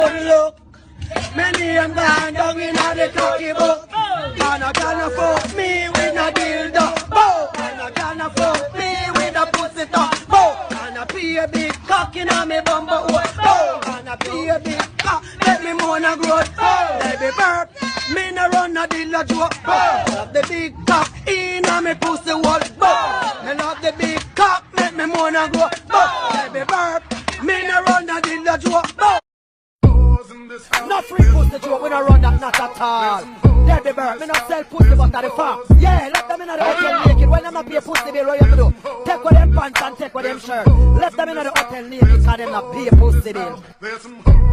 Look, many I'm gone down in the cocky book. And I gonna fuck me with a dildo. Bow. And I gonna fuck me with a pussy top. Bow. And I pee a big cock in a me bumper hole. Bow. And I pee a big cock, let me moan a growth. Baby burp, me no run a dildo joke. Bow. Love the big cock in a me pussy hole. Bow. Me love the big cock, make me moan a growth. Bow. Baby burp, me no run a dildo joke. Bow. Not free pussy joke, we don't run that not at all. Baby bird, me not sell pussy but at the farm. Yeah, let them in the hotel naked. When I'm not pay pussy bill, what you do? Take with them pants and take with them shirt. Left them in the hotel naked because them not pay pussy bill.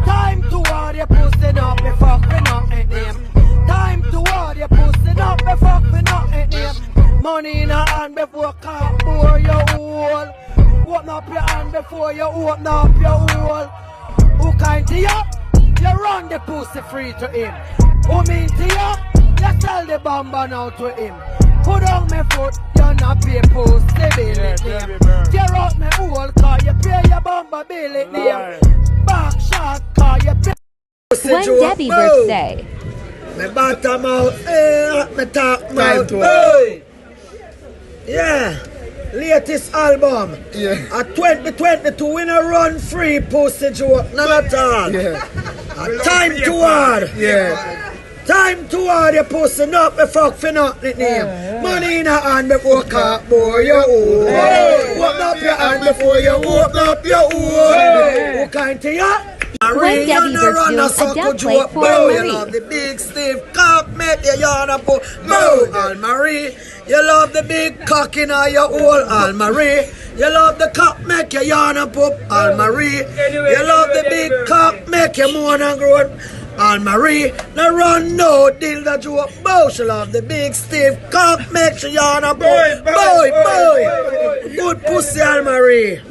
Time to war your pussy not be fuck me not ain't name. Time to war your pussy not be fuck me not ain't name. Money in her hand before cock pour your hole. Open up your hand before you open up your hole. Who kind to you? You run the pussy free to him. Who mean to you? You sell the bamba now to him. Put on my foot, you not pay pussy bill it name. Tear out my hole car, you pay your bamba bill it name. Back shot car, you pay pussy. When Debbie Burps say, me bottom out, me top mouth, boy. Yeah. Latest album. Yeah. At 2022 we no run free pussy joke, none at all. Yeah. Time to hard. Yeah. Time to hard your pussy not be fuck for nothing name. Money in her hand before cock boy you own. Open up your hand before you open up your own. Who kind to you? when Debbie Burps doing a dub plate for Marie. You love the big stiff cock, make your yarn up. Boo, Anne-Marie. You love the big cock in your hole, Anne-Marie. You love the cock, make your yarn up, Anne-Marie. You love the big cock, make your moan and groan, Anne-Marie. No run, no dildo joke. Bow, she love the big stiff cock, make your yarn up, boy. Good pussy, Anne-Marie.